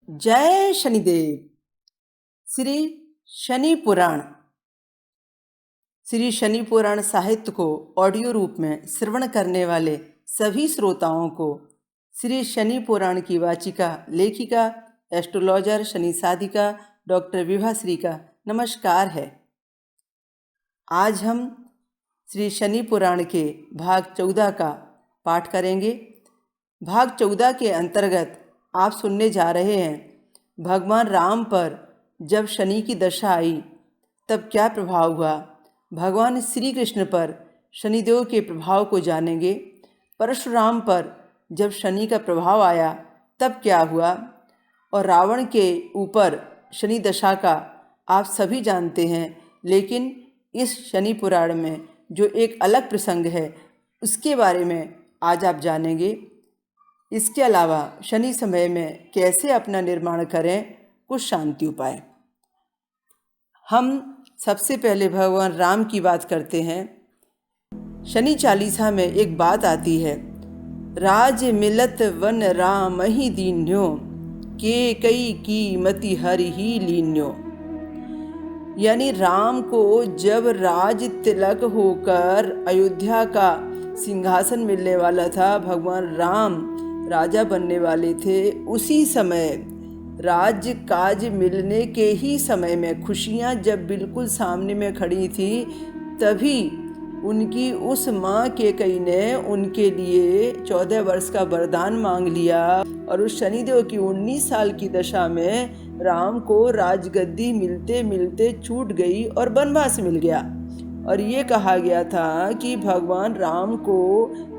जय शनिदेव। श्री शनि पुराण। श्री शनि पुराण साहित्य को ऑडियो रूप में श्रवण करने वाले सभी श्रोताओं को श्री शनि पुराण की वाचिका, लेखिका, एस्ट्रोलॉजर, शनि साधिका डॉक्टर विभाश्री का नमस्कार है। आज हम श्री शनि पुराण के भाग 14 का पाठ करेंगे। भाग 14 के अंतर्गत आप सुनने जा रहे हैं भगवान राम पर जब शनि की दशा आई तब क्या प्रभाव हुआ। भगवान श्री कृष्ण पर शनिदेव के प्रभाव को जानेंगे। परशुराम पर जब शनि का प्रभाव आया तब क्या हुआ, और रावण के ऊपर शनि दशा का आप सभी जानते हैं, लेकिन इस शनि पुराण में जो एक अलग प्रसंग है उसके बारे में आज आप जानेंगे। इसके अलावा शनि समय में कैसे अपना निर्माण करें, कुछ शांति उपाय। हम सबसे पहले भगवान राम की बात करते हैं। शनि चालीसा में एक बात आती है, राज मिलत वन राम ही दीन्यो, के कई की मति हरि ही लीन्यो। यानी राम को जब राज तिलक होकर अयोध्या का सिंहासन मिलने वाला था, भगवान राम राजा बनने वाले थे, उसी समय राज्य काज मिलने के ही समय में खुशियाँ जब बिल्कुल सामने में खड़ी थी, तभी उनकी उस माँ केकई ने उनके लिए 14 वर्ष का वरदान मांग लिया, और उस शनिदेव की 19 साल की दशा में राम को राजगद्दी मिलते मिलते छूट गई और वनवास मिल गया। और ये कहा गया था कि भगवान राम को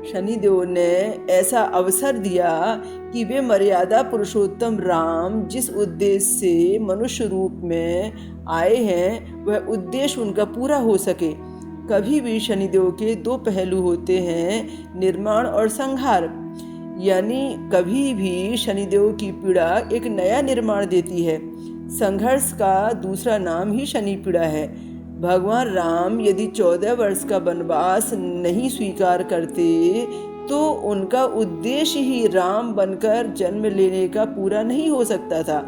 शनिदेव ने ऐसा अवसर दिया कि वे मर्यादा पुरुषोत्तम राम जिस उद्देश्य से मनुष्य रूप में आए हैं वह उद्देश्य उनका पूरा हो सके। कभी भी शनिदेव के दो पहलू होते हैं, निर्माण और संहार। यानी कभी भी शनिदेव की पीड़ा एक नया निर्माण देती है। संघर्ष का दूसरा नाम ही शनि पीड़ा है। भगवान राम यदि 14 वर्ष का वनवास नहीं स्वीकार करते तो उनका उद्देश्य ही राम बनकर जन्म लेने का पूरा नहीं हो सकता था।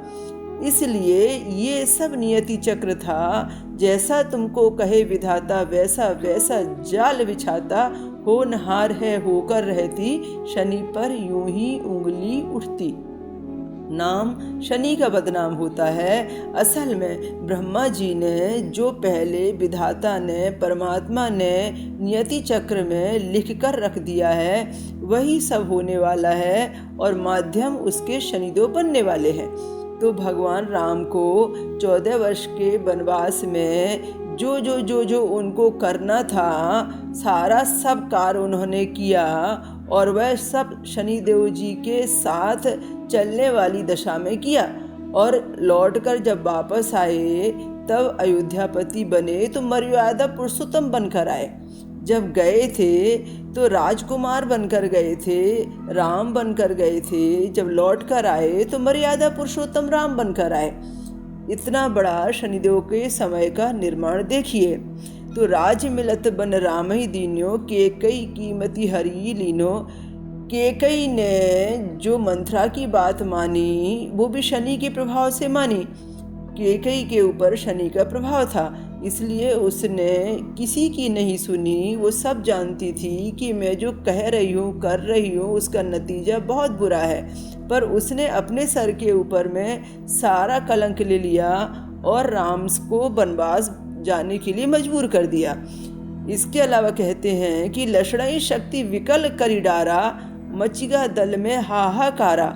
इसलिए ये सब नियति चक्र था, जैसा तुमको कहे विधाता वैसा वैसा जाल बिछाता, होनहार है होकर रहती, शनि पर यूं ही उंगली उठती। नाम शनि का बदनाम होता है। असल में ब्रह्मा जी ने जो पहले विधाता ने, परमात्मा ने नियति चक्र में लिख कर रख दिया है वही सब होने वाला है, और माध्यम उसके शनिदेव बनने वाले हैं। तो भगवान राम को 14 वर्ष के वनवास में जो उनको करना था, सारा सब कार्य उन्होंने किया, और वह सब शनिदेव जी के साथ चलने वाली दशा में किया। और लौटकर जब वापस आए तब अयोध्यापति बने तो मर्यादा पुरुषोत्तम बनकर आए। जब गए थे तो राजकुमार बनकर गए थे, राम बनकर गए थे। जब लौट कर आए तो मर्यादा पुरुषोत्तम राम बनकर आए। इतना बड़ा शनिदेव के समय का निर्माण देखिए। तो राज मिलत बन राम ही दीन्यो, केकई कीमती हरि लीनो। केकई ने जो मंथरा की बात मानी वो भी शनि के प्रभाव से मानी। केकई के ऊपर शनि का प्रभाव था, इसलिए उसने किसी की नहीं सुनी। वो सब जानती थी कि मैं जो कह रही हूँ, कर रही हूँ, उसका नतीजा बहुत बुरा है, पर उसने अपने सर के ऊपर में सारा कलंक ले लिया और राम को वनवास जाने के लिए मजबूर कर दिया। इसके अलावा कहते हैं कि लक्षणाई शक्ति विकल करी डारा, मचिगा दल में हाहाकारा।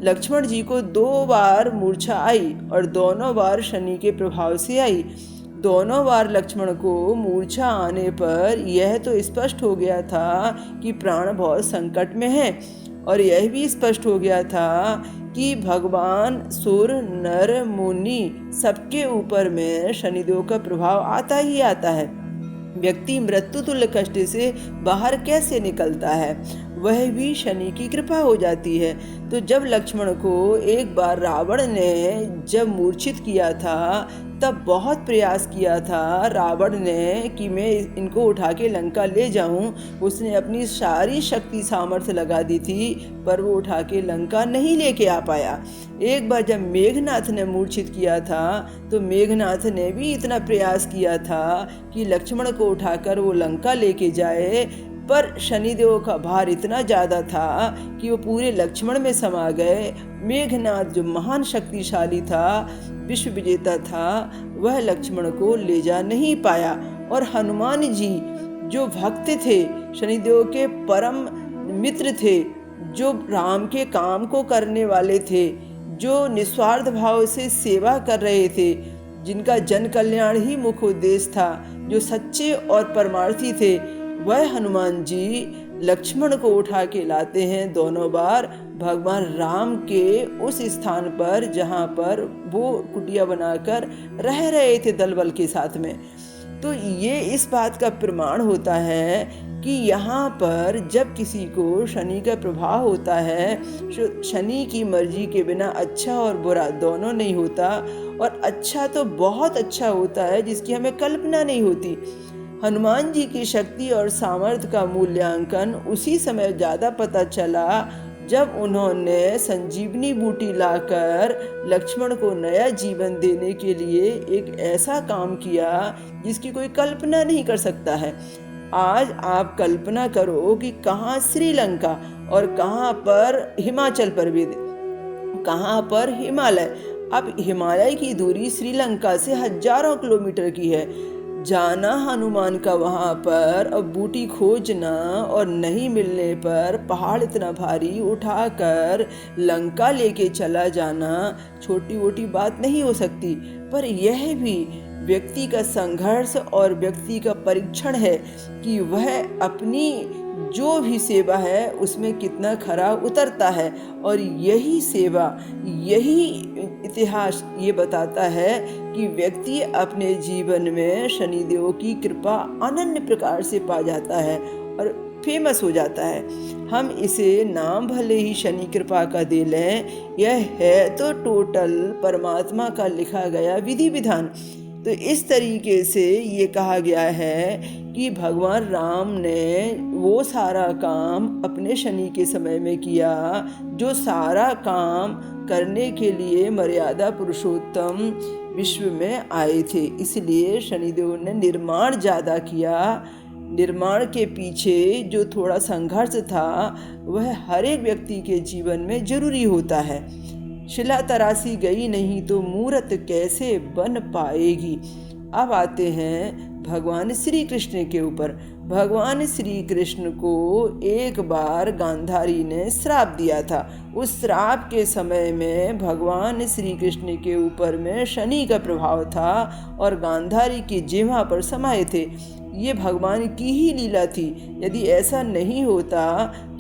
लक्ष्मण जी को 2 बार मूर्छा आई और दोनों बार शनि के प्रभाव से आई। दोनों बार लक्ष्मण को मूर्छा आने पर यह तो स्पष्ट हो गया था कि प्राण बहुत संकट में है, और यह भी स्पष्ट हो गया था कि भगवान सुर नर मुनि सबके ऊपर में शनिदेव का प्रभाव आता ही आता है। व्यक्ति मृत्यु तुल्य कष्ट से बाहर कैसे निकलता है, वह भी शनि की कृपा हो जाती है। तो जब लक्ष्मण को एक बार रावण ने जब मूर्छित किया था, तब बहुत प्रयास किया था रावण ने कि मैं इनको उठा के लंका ले जाऊं। उसने अपनी सारी शक्ति सामर्थ्य लगा दी थी, पर वो उठा के लंका नहीं लेके आ पाया। एक बार जब मेघनाथ ने मूर्छित किया था, तो मेघनाथ ने भी इतना प्रयास किया था कि लक्ष्मण को उठाकर वो लंका लेके जाए, पर शनिदेव का भार इतना ज़्यादा था कि वो पूरे लक्ष्मण में समा गए। मेघनाथ जो महान शक्तिशाली था, विश्व विजेता था, वह लक्ष्मण को ले जा नहीं पाया। और हनुमान जी जो भक्त थे, शनिदेव के परम मित्र थे, जो राम के काम को करने वाले थे, जो निस्वार्थ भाव से सेवा कर रहे थे, जिनका जन कल्याण ही मुख्य उद्देश्य था, जो सच्चे और परमार्थी थे, वह हनुमान जी लक्ष्मण को उठा के लाते हैं दोनों बार भगवान राम के उस स्थान पर जहाँ पर वो कुटिया बनाकर रह रहे थे दल बल के साथ में। तो ये इस बात का प्रमाण होता है कि यहाँ पर जब किसी को शनि का प्रभाव होता है, शनि की मर्जी के बिना अच्छा और बुरा दोनों नहीं होता, और अच्छा तो बहुत अच्छा होता है जिसकी हमें कल्पना नहीं होती। हनुमान जी की शक्ति और सामर्थ्य का मूल्यांकन उसी समय ज़्यादा पता चला जब उन्होंने संजीवनी बूटी लाकर लक्ष्मण को नया जीवन देने के लिए एक ऐसा काम किया जिसकी कोई कल्पना नहीं कर सकता है। आज आप कल्पना करो कि कहाँ श्रीलंका और कहाँ पर हिमाचल पर्वत, कहाँ पर हिमालय। अब हिमालय की दूरी श्रीलंका से हजारों किलोमीटर की है। जाना हनुमान का वहाँ पर और बूटी खोजना, और नहीं मिलने पर पहाड़ इतना भारी उठाकर लंका लेके चला जाना छोटी मोटी बात नहीं हो सकती। पर यह भी व्यक्ति का संघर्ष और व्यक्ति का परीक्षण है कि वह अपनी जो भी सेवा है उसमें कितना खरा उतरता है। और यही सेवा, यही इतिहास ये बताता है कि व्यक्ति अपने जीवन में शनिदेव की कृपा अनन्य प्रकार से पा जाता है और फेमस हो जाता है। हम इसे नाम भले ही शनि कृपा का दे लें, यह है तो टोटल परमात्मा का लिखा गया विधि विधान। तो इस तरीके से ये कहा गया है कि भगवान राम ने वो सारा काम अपने शनि के समय में किया जो सारा काम करने के लिए मर्यादा पुरुषोत्तम विश्व में आए थे। इसलिए शनिदेव ने निर्माण ज़्यादा किया। निर्माण के पीछे जो थोड़ा संघर्ष था वह हर एक व्यक्ति के जीवन में जरूरी होता है। शिला तराशी गई नहीं तो मूर्त कैसे बन पाएगी। अब आते हैं भगवान श्री कृष्ण के ऊपर। भगवान श्री कृष्ण को एक बार गांधारी ने श्राप दिया था। उस श्राप के समय में भगवान श्री कृष्ण के ऊपर में शनि का प्रभाव था और गांधारी की जिह्वा पर समाये थे। ये भगवान की ही लीला थी। यदि ऐसा नहीं होता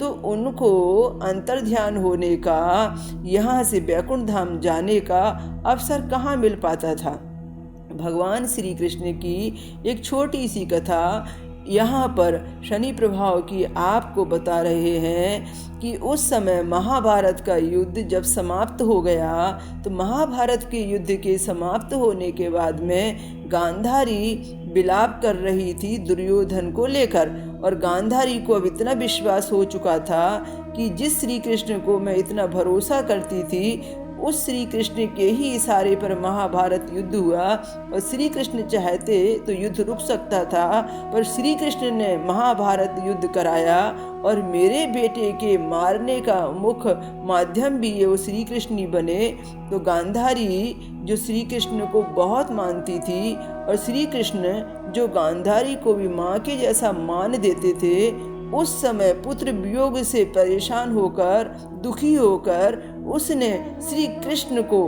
तो उनको अंतर्ध्यान होने का, यहाँ से वैकुंठ धाम जाने का अवसर कहाँ मिल पाता था। भगवान श्री कृष्ण की एक छोटी सी कथा यहाँ पर शनि प्रभाव की आपको बता रहे हैं कि उस समय महाभारत का युद्ध जब समाप्त हो गया, तो महाभारत के युद्ध के समाप्त होने के बाद में गांधारी विलाप कर रही थी दुर्योधन को लेकर। और गांधारी को अब इतना विश्वास हो चुका था कि जिस श्री कृष्ण को मैं इतना भरोसा करती थी, उस श्री कृष्ण के ही इशारे पर महाभारत युद्ध हुआ। और श्री कृष्ण चाहते तो युद्ध रुक सकता था, पर श्री कृष्ण ने महाभारत युद्ध कराया और मेरे बेटे के मारने का मुख्य माध्यम भी ये वो श्री कृष्ण ही बने। तो गांधारी जो श्री कृष्ण को बहुत मानती थी और श्री कृष्ण जो गांधारी को भी माँ के जैसा मान देते थे, उस समय पुत्र वियोग से परेशान होकर, दुखी होकर उसने श्री कृष्ण को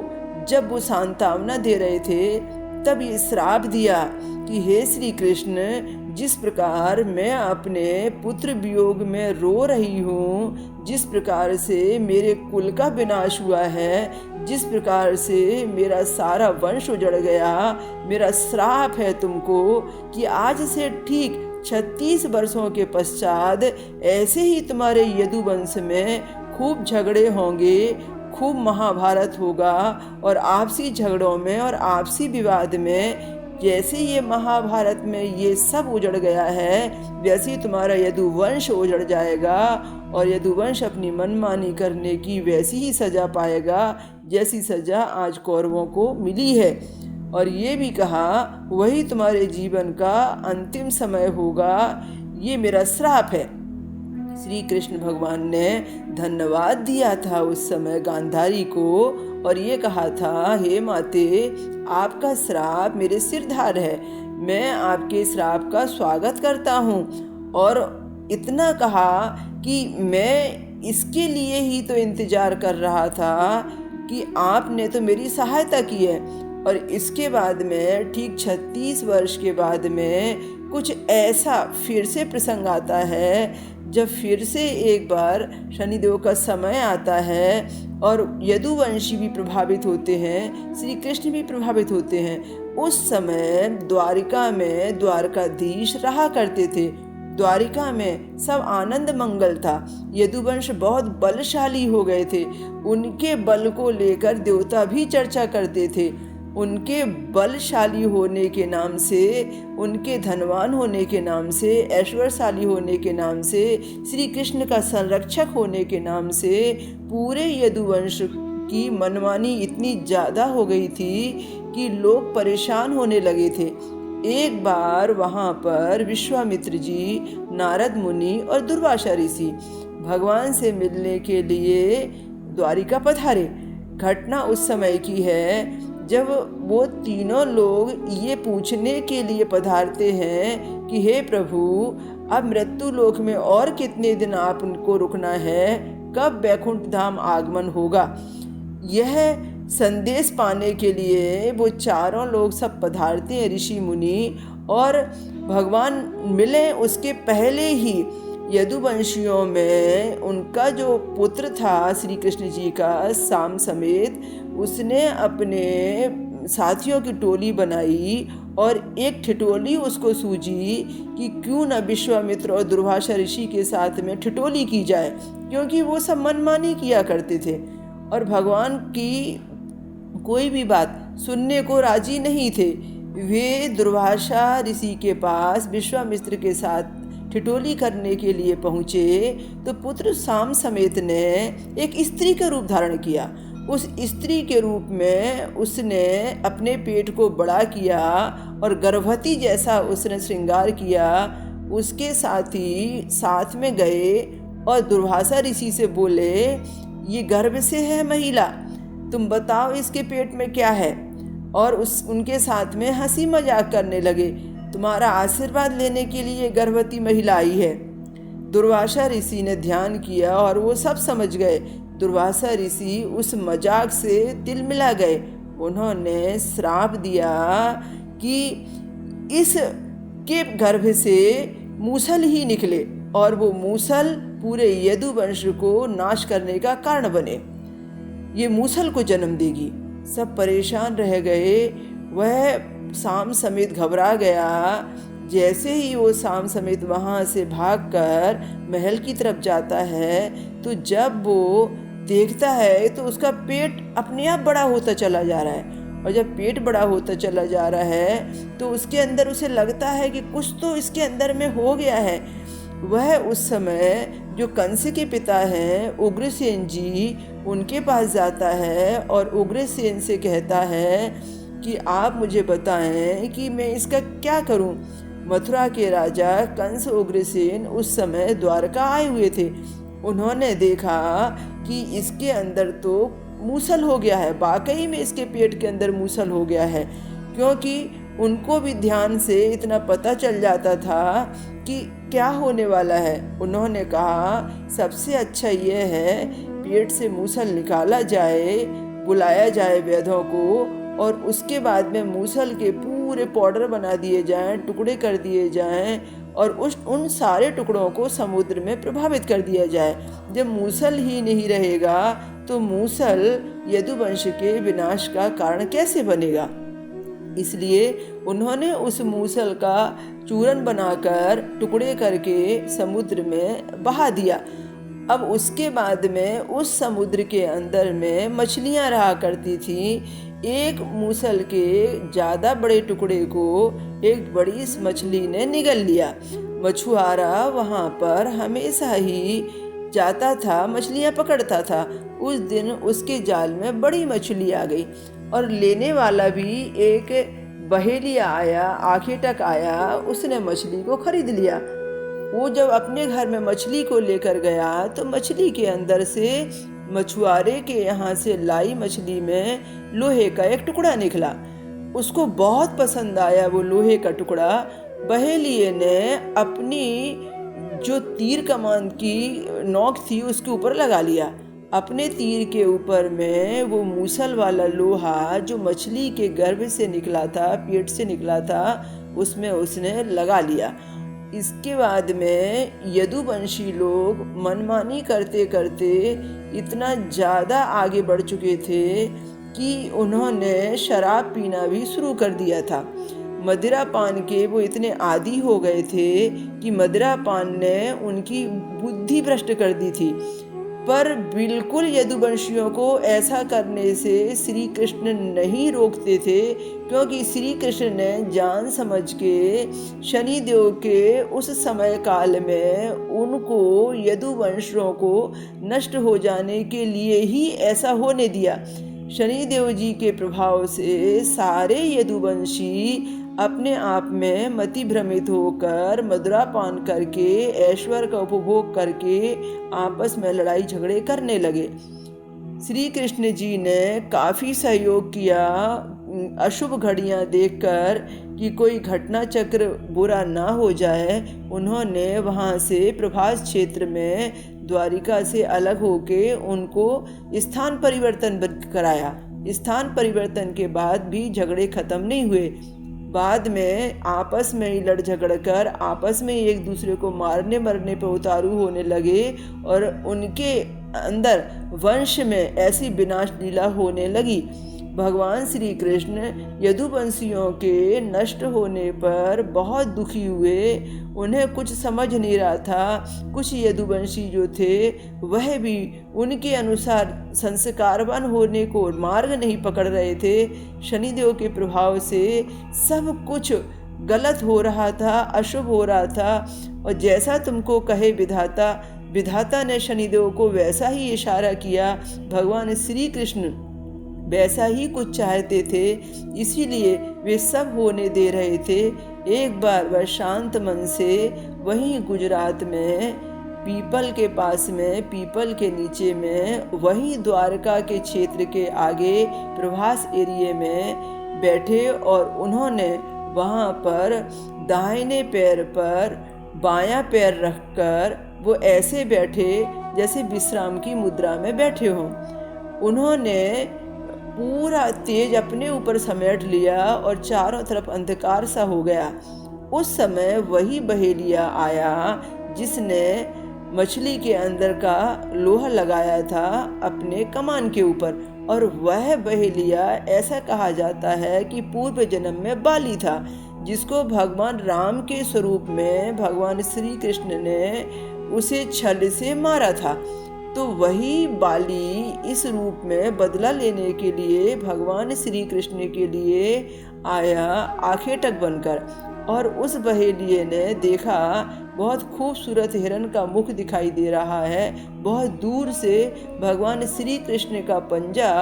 जब वो सांत्वना दे रहे थे तब ये श्राप दिया कि हे श्री कृष्ण, जिस प्रकार मैं अपने पुत्र वियोग में रो रही हूँ, जिस प्रकार से मेरे कुल का विनाश हुआ है, जिस प्रकार से मेरा सारा वंश उजड़ गया, मेरा श्राप है तुमको कि आज से ठीक 36 वर्षों के पश्चात ऐसे ही तुम्हारे यदुवंश में खूब झगड़े होंगे, खूब महाभारत होगा और आपसी झगड़ों में और आपसी विवाद में जैसे ये महाभारत में ये सब उजड़ गया है, वैसे ही तुम्हारा यदुवंश उजड़ जाएगा और यदुवंश अपनी मनमानी करने की वैसी ही सज़ा पाएगा जैसी सज़ा आज कौरवों को मिली है। और ये भी कहा वही तुम्हारे जीवन का अंतिम समय होगा, ये मेरा श्राप है। श्री कृष्ण भगवान ने धन्यवाद दिया था उस समय गांधारी को और ये कहा था, हे माते, आपका श्राप मेरे सिरधार है, मैं आपके श्राप का स्वागत करता हूँ। और इतना कहा कि मैं इसके लिए ही तो इंतजार कर रहा था कि आपने तो मेरी सहायता की है। और इसके बाद में ठीक 36 वर्ष के बाद में कुछ ऐसा फिर से प्रसंग आता है जब फिर से एक बार शनिदेव का समय आता है और यदुवंशी भी प्रभावित होते हैं, श्री कृष्ण भी प्रभावित होते हैं। उस समय द्वारिका में द्वारकाधीश रहा करते थे। द्वारिका में सब आनंद मंगल था। यदुवंश बहुत बलशाली हो गए थे। उनके बल को लेकर देवता भी चर्चा करते थे। उनके बलशाली होने के नाम से, उनके धनवान होने के नाम से, ऐश्वर्यशाली होने के नाम से, श्री कृष्ण का संरक्षक होने के नाम से पूरे यदुवंश की मनमानी इतनी ज़्यादा हो गई थी कि लोग परेशान होने लगे थे। एक बार वहाँ पर विश्वामित्र जी, नारद मुनि और दुर्वासा ऋषि भगवान से मिलने के लिए द्वारिका पधारे। घटना उस समय की है जब वो तीनों लोग ये पूछने के लिए पधारते हैं कि हे प्रभु, अब मृत्यु लोक में और कितने दिन आप उनको रुकना है, कब वैकुंठ धाम आगमन होगा। यह संदेश पाने के लिए वो चारों लोग सब पधारते हैं, ऋषि मुनि, और भगवान मिले उसके पहले ही यदुवंशियों में उनका जो पुत्र था श्री कृष्ण जी का, शाम समेत, उसने अपने साथियों की टोली बनाई और एक ठिठोली उसको सूझी कि क्यों न विश्वामित्र और दुर्वासा ऋषि के साथ में ठिठोली की जाए, क्योंकि वो सब मनमानी किया करते थे और भगवान की कोई भी बात सुनने को राजी नहीं थे। वे दुर्वासा ऋषि के पास विश्वामित्र के साथ ठिठोली करने के लिए पहुँचे तो पुत्र शाम समेत ने एक स्त्री का रूप धारण किया। उस स्त्री के रूप में उसने अपने पेट को बड़ा किया और गर्भवती जैसा उसने श्रृंगार किया। उसके साथी साथ में गए और दुर्वासा ऋषि से बोले, ये गर्भ से है महिला, तुम बताओ इसके पेट में क्या है। और उनके साथ में हंसी मजाक करने लगे, तुम्हारा आशीर्वाद लेने के लिए गर्भवती महिला आई है। दुर्वासा ऋषि ने ध्यान किया और वो सब समझ गए। दुर्वासा ऋषि उस मजाक से तिलमिला गए। उन्होंने श्राप दिया कि इसके गर्भ से मूसल ही निकले और वो मूसल पूरे यदुवंश को नाश करने का कारण बने, ये मूसल को जन्म देगी। सब परेशान रह गए। वह शाम समेत घबरा गया। जैसे ही वो शाम समेत वहाँ से भागकर महल की तरफ जाता है तो जब वो देखता है तो उसका पेट अपने आप बड़ा होता चला जा रहा है। और जब पेट बड़ा होता चला जा रहा है तो उसके अंदर उसे लगता है कि कुछ तो इसके अंदर में हो गया है। वह उस समय जो कंस के पिता हैं उग्रसेन जी, उनके पास जाता है और उग्रसेन से कहता है कि आप मुझे बताएं कि मैं इसका क्या करूं। मथुरा के राजा कंस उग्रसेन उस समय द्वारका आए हुए थे। उन्होंने देखा कि इसके अंदर तो मूसल हो गया है, वाकई में इसके पेट के अंदर मूसल हो गया है, क्योंकि उनको भी ध्यान से इतना पता चल जाता था कि क्या होने वाला है। उन्होंने कहा सबसे अच्छा ये है पेट से मूसल निकाला जाए, बुलाया जाए वैद्यों को और उसके बाद में मूसल के पूरे पाउडर बना दिए जाएं, टुकड़े कर दिए जाएं और उन सारे टुकड़ों को समुद्र में प्रभावित कर दिया जाए। जब मूसल ही नहीं रहेगा तो मूसल यदुवंश के विनाश का कारण कैसे बनेगा। इसलिए उन्होंने उस मूसल का चूरन बनाकर टुकड़े करके समुद्र में बहा दिया। अब उसके बाद में उस समुद्र के अंदर में मछलियां रहा करती थी। एक मूसल के ज़्यादा बड़े टुकड़े को एक बड़ी मछली ने निगल लिया। मछुआरा वहाँ पर हमेशा ही जाता था, मछलियाँ पकड़ता था। उस दिन उसके जाल में बड़ी मछली आ गई और लेने वाला भी एक बहेलिया आया, आखेटक आया, उसने मछली को खरीद लिया। वो जब अपने घर में मछली को लेकर गया तो मछली के अंदर से, मछुआरे के यहाँ से लाई मछली में लोहे का एक टुकड़ा निकला। उसको बहुत पसंद आया वो लोहे का टुकड़ा। बहेलिये ने अपनी जो तीर कमान की नोक थी उसके ऊपर लगा लिया। अपने तीर के ऊपर में वो मूसल वाला लोहा जो मछली के गर्भ से निकला था, पेट से निकला था, उसमें उसने लगा लिया। इसके बाद में यदुवंशी लोग मनमानी करते करते इतना ज़्यादा आगे बढ़ चुके थे कि उन्होंने शराब पीना भी शुरू कर दिया था। मदिरा पान के वो इतने आदी हो गए थे कि मदिरा पान ने उनकी बुद्धि भ्रष्ट कर दी थी। पर बिल्कुल यदुवंशियों को ऐसा करने से श्री कृष्ण नहीं रोकते थे, क्योंकि श्री कृष्ण ने जान समझ के शनिदेव के उस समय काल में उनको, यदुवंशियों को नष्ट हो जाने के लिए ही ऐसा होने दिया। शनिदेव जी के प्रभाव से सारे यदुवंशी अपने आप में मति भ्रमित होकर मदिरा पान करके, ऐश्वर्य का उपभोग करके आपस में लड़ाई झगड़े करने लगे। श्री कृष्ण जी ने काफ़ी सहयोग किया अशुभ घड़ियां देखकर कि कोई घटना चक्र बुरा ना हो जाए। उन्होंने वहाँ से प्रभास क्षेत्र में द्वारिका से अलग होके उनको स्थान परिवर्तन कराया। स्थान परिवर्तन के बाद भी झगड़े खत्म नहीं हुए। बाद में आपस में ही लड़ झगड़ कर आपस में एक दूसरे को मारने मरने पर उतारू होने लगे और उनके अंदर वंश में ऐसी विनाश लीला होने लगी। भगवान श्री कृष्ण यदुवंशियों के नष्ट होने पर बहुत दुखी हुए। उन्हें कुछ समझ नहीं रहा था। कुछ यदुवंशी जो थे वह भी उनके अनुसार संस्कारवान होने को मार्ग नहीं पकड़ रहे थे। शनिदेव के प्रभाव से सब कुछ गलत हो रहा था, अशुभ हो रहा था। और जैसा तुमको कहे विधाता, विधाता ने शनिदेव को वैसा ही इशारा किया। भगवान श्री कृष्ण वैसा ही कुछ चाहते थे, इसीलिए वे सब होने दे रहे थे। एक बार वह शांत मन से वहीं गुजरात में पीपल के पास में, पीपल के नीचे में, वहीं द्वारका के क्षेत्र के आगे प्रभास एरिया में बैठे और उन्होंने वहाँ पर दाहिने पैर पर बायां पैर रखकर वो ऐसे बैठे जैसे विश्राम की मुद्रा में बैठे हों। उन्होंने पूरा तेज अपने ऊपर समेट लिया और चारों तरफ अंधकार सा हो गया। उस समय वही बहेलिया आया जिसने मछली के अंदर का लोहा लगाया था अपने कमान के ऊपर, और वह बहेलिया ऐसा कहा जाता है कि पूर्व जन्म में बाली था, जिसको भगवान राम के स्वरूप में भगवान श्री कृष्ण ने उसे छल से मारा था। तो वही बाली इस रूप में बदला लेने के लिए भगवान श्री कृष्ण के लिए आया आखेटक बनकर। और उस बहेलिये ने देखा बहुत खूबसूरत हिरण का मुख दिखाई दे रहा है। बहुत दूर से भगवान श्री कृष्ण का पंजा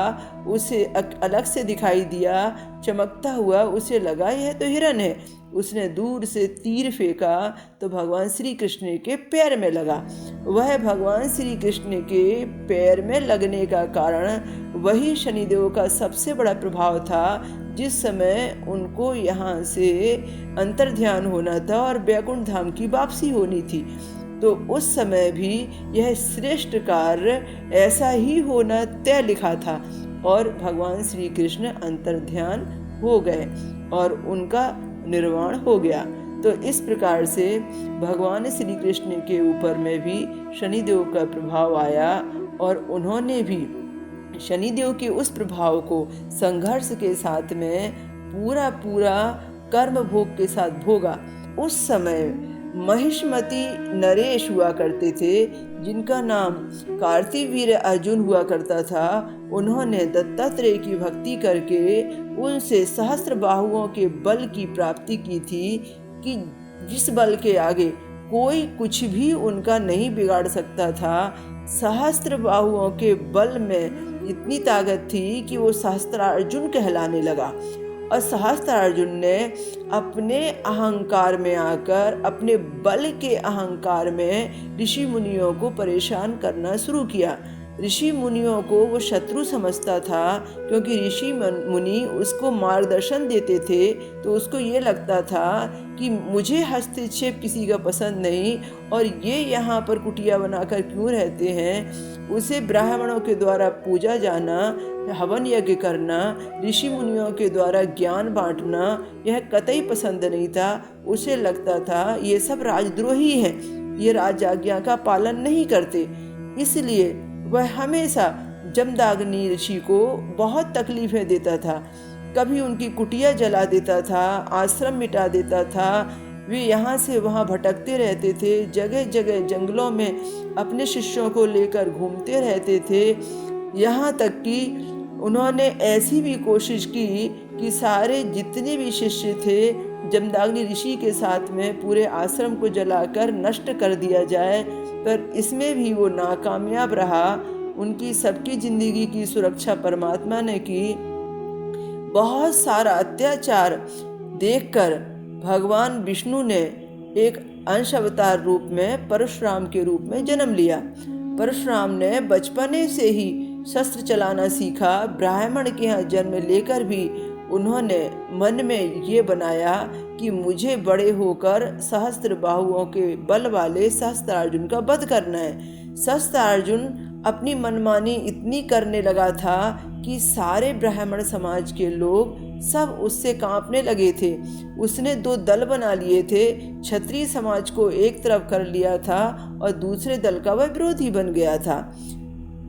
उसे अलग से दिखाई दिया, चमकता हुआ। उसे लगा यह तो हिरण है। उसने दूर से तीर फेंका तो भगवान श्री कृष्ण के पैर में लगा। वह भगवान श्री कृष्ण के पैर में लगने का कारण वही शनिदेव का सबसे बड़ा प्रभाव था। जिस समय उनको यहाँ से अंतर्ध्यान होना था और बैकुंठ धाम की वापसी होनी थी, तो उस समय भी यह श्रेष्ठ कार्य ऐसा ही होना तय लिखा था। और भगवान श्री कृष्ण अंतर्ध्यान हो गए और उनका निर्वाण हो गया। तो इस प्रकार से भगवान श्री कृष्ण के ऊपर में भी शनिदेव का प्रभाव आया और उन्होंने भी शनिदेव के उस प्रभाव को संघर्ष के साथ में पूरा कर्म भोग के साथ भोगा। उस समय महिष्मति नरेश हुआ करते थे, जिनका नाम कार्तिवीर्य अर्जुन हुआ करता था। उन्होंने दत्तात्रेय की भक्ति करके उनसे सहस्त्र बाहुओं के बल की प्राप्ति की थी कि जिस बल के आगे कोई कुछ भी उनका नहीं बिगाड़ सकता था। सहस्त्र बाहुओं के बल में इतनी ताकत थी कि वो सहस्त्रार्जुन कहलाने लगा। और सहस्त्रार्जुन ने अपने अहंकार में आकर, अपने बल के अहंकार में ऋषि मुनियों को परेशान करना शुरू किया। ऋषि मुनियों को वो शत्रु समझता था, क्योंकि ऋषि मुनि उसको मार्गदर्शन देते थे। तो उसको ये लगता था कि मुझे हस्तक्षेप किसी का पसंद नहीं, और ये यहाँ पर कुटिया बनाकर क्यों रहते हैं। उसे ब्राह्मणों के द्वारा पूजा जाना, हवन यज्ञ करना, ऋषि मुनियों के द्वारा ज्ञान बांटना, यह कतई पसंद नहीं था। उसे लगता था ये सब राजद्रोही हैं, ये राज आज्ञा का पालन नहीं करते। इसलिए वह हमेशा जमदाग्नि ऋषि को बहुत तकलीफें देता था। कभी उनकी कुटिया जला देता था, आश्रम मिटा देता था। वे यहाँ से वहाँ भटकते रहते थे, जगह जगह जंगलों में अपने शिष्यों को लेकर घूमते रहते थे। यहाँ तक कि उन्होंने ऐसी भी कोशिश की कि सारे जितने भी शिष्य थे जमदाग्नि ऋषि के साथ में पूरे आश्रम को जलाकर नष्ट कर दिया जाए, पर इसमें भी वो नाकामयाब रहा। उनकी सबकी जिंदगी की सुरक्षा परमात्मा ने की। बहुत सारा अत्याचार देखकर भगवान विष्णु ने एक अंश अवतार रूप में परशुराम के रूप में जन्म लिया। परशुराम ने बचपने से ही शस्त्र चलाना सीखा। ब्राह्मण के यहाँ जन्म लेकर भी उन्होंने मन में ये बनाया कि मुझे बड़े होकर सहस्त्र बाहुओं के बल वाले सहस्त्रार्जुन का वध करना है। सहस्त्रार्जुन अपनी मनमानी इतनी करने लगा था कि सारे ब्राह्मण समाज के लोग सब उससे कांपने लगे थे। उसने 2 दल बना लिए थे। क्षत्रिय समाज को एक तरफ कर लिया था और दूसरे दल का वह विरोधी बन गया था।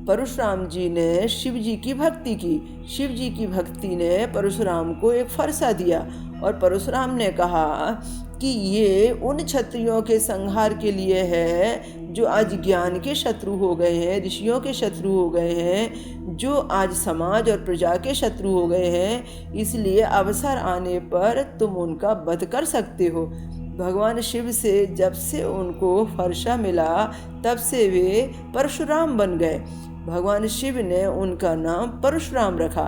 परशुराम जी ने शिव जी की भक्ति की। शिव जी की भक्ति ने परशुराम को एक फरसा दिया, और परशुराम ने कहा कि ये उन क्षत्रियों के संहार के लिए है जो आज ज्ञान के शत्रु हो गए हैं, ऋषियों के शत्रु हो गए हैं, जो आज समाज और प्रजा के शत्रु हो गए हैं। इसलिए अवसर आने पर तुम उनका वध कर सकते हो। भगवान शिव से जब से उनको फरसा मिला, तब से वे परशुराम बन गए। भगवान शिव ने उनका नाम परशुराम रखा।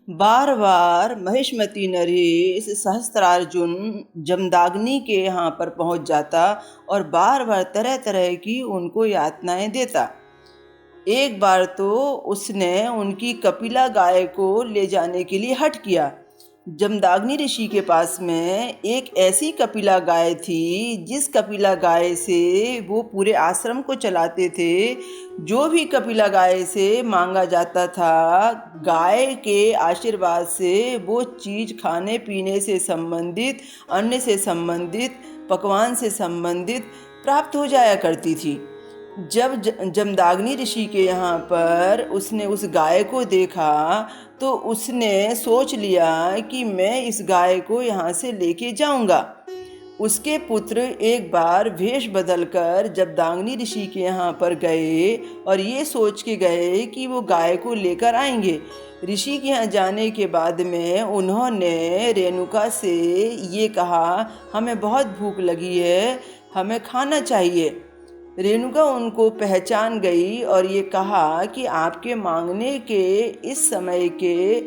बार बार महिष्मती नरेश सहस्त्रार्जुन जमदाग्नि के यहाँ पर पहुँच जाता और बार बार तरह तरह की उनको यातनाएं देता। एक बार तो उसने उनकी कपिला गाय को ले जाने के लिए हठ किया। जमदाग्नि ऋषि के पास में एक ऐसी कपिला गाय थी जिस कपिला गाय से वो पूरे आश्रम को चलाते थे। जो भी कपिला गाय से मांगा जाता था, गाय के आशीर्वाद से वो चीज़ खाने पीने से संबंधित, अन्न से संबंधित, पकवान से संबंधित प्राप्त हो जाया करती थी। जब जमदाग्नि ऋषि के यहाँ पर उसने उस गाय को देखा तो उसने सोच लिया कि मैं इस गाय को यहाँ से लेके जाऊँगा। उसके पुत्र एक बार वेश बदलकर जमदाग्नि ऋषि के यहाँ पर गए और ये सोच के गए कि वो गाय को लेकर आएंगे। ऋषि के यहाँ जाने के बाद में उन्होंने रेणुका से ये कहा, हमें बहुत भूख लगी है, हमें खाना चाहिए। रेणुका उनको पहचान गई और ये कहा कि आपके मांगने के इस समय के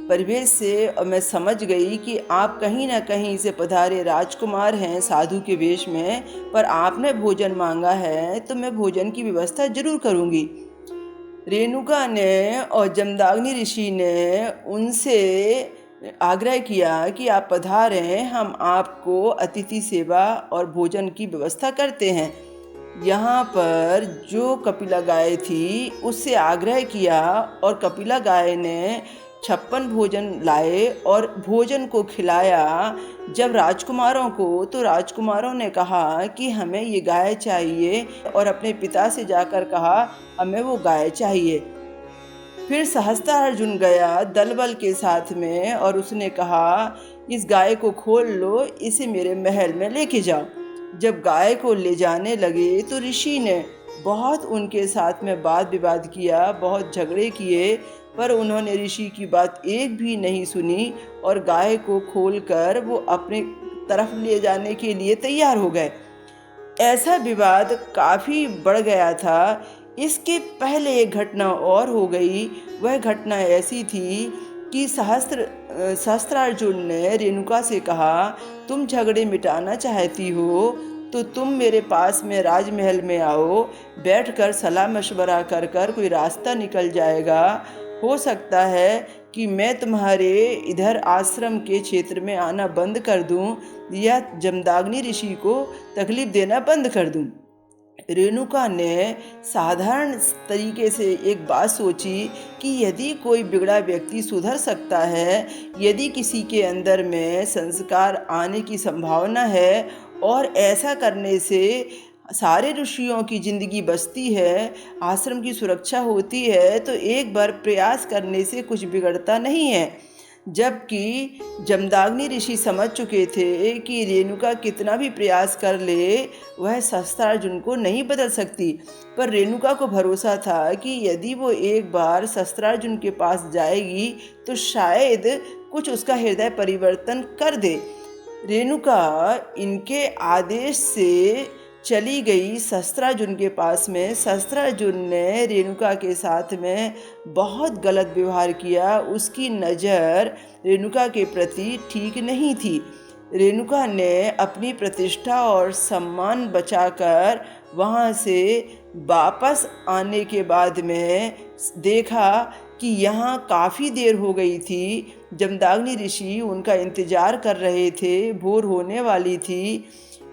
परिवेश से मैं समझ गई कि आप कहीं ना कहीं से पधारे राजकुमार हैं साधु के वेश में, पर आपने भोजन मांगा है तो मैं भोजन की व्यवस्था जरूर करूँगी। रेणुका ने और जमदाग्नि ऋषि ने उनसे आग्रह किया कि आप पधारें, हम आपको अतिथि सेवा और भोजन की व्यवस्था करते हैं। यहाँ पर जो कपिला गाय थी उससे आग्रह किया और कपिला गाय ने 56 भोजन लाए और भोजन को खिलाया जब राजकुमारों को, तो राजकुमारों ने कहा कि हमें ये गाय चाहिए, और अपने पिता से जाकर कहा हमें वो गाय चाहिए। फिर सहस्त्रार्जुन गया दल बल के साथ में और उसने कहा इस गाय को खोल लो, इसे मेरे महल में लेके जाओ। जब गाय को ले जाने लगे तो ऋषि ने बहुत उनके साथ में वाद विवाद किया, बहुत झगड़े किए, पर उन्होंने ऋषि की बात एक भी नहीं सुनी और गाय को खोलकर वो अपने तरफ ले जाने के लिए तैयार हो गए। ऐसा विवाद काफ़ी बढ़ गया था। इसके पहले एक घटना और हो गई। वह घटना ऐसी थी कि सहस्त्रार्जुन ने रेणुका से कहा तुम झगड़े मिटाना चाहती हो तो तुम मेरे पास में राजमहल में आओ, बैठकर सलाह मशवरा कर कर कोई रास्ता निकल जाएगा। हो सकता है कि मैं तुम्हारे इधर आश्रम के क्षेत्र में आना बंद कर दूं या जमदाग्नि ऋषि को तकलीफ देना बंद कर दूं। रेणुका ने साधारण तरीके से एक बात सोची कि यदि कोई बिगड़ा व्यक्ति सुधर सकता है, यदि किसी के अंदर में संस्कार आने की संभावना है और ऐसा करने से सारे ऋषियों की जिंदगी बचती है, आश्रम की सुरक्षा होती है, तो एक बार प्रयास करने से कुछ बिगड़ता नहीं है। जबकि जमदाग्नि ऋषि समझ चुके थे कि रेणुका कितना भी प्रयास कर ले वह सहस्त्रार्जुन को नहीं बदल सकती, पर रेणुका को भरोसा था कि यदि वो एक बार सहस्त्रार्जुन के पास जाएगी तो शायद कुछ उसका हृदय परिवर्तन कर दे। रेणुका इनके आदेश से चली गई सहस्त्रार्जुन के पास में। सहस्त्रार्जुन ने रेणुका के साथ में बहुत गलत व्यवहार किया। उसकी नज़र रेणुका के प्रति ठीक नहीं थी। रेणुका ने अपनी प्रतिष्ठा और सम्मान बचाकर वहाँ से वापस आने के बाद में देखा कि यहाँ काफ़ी देर हो गई थी। जमदाग्नि ऋषि उनका इंतज़ार कर रहे थे, भोर होने वाली थी।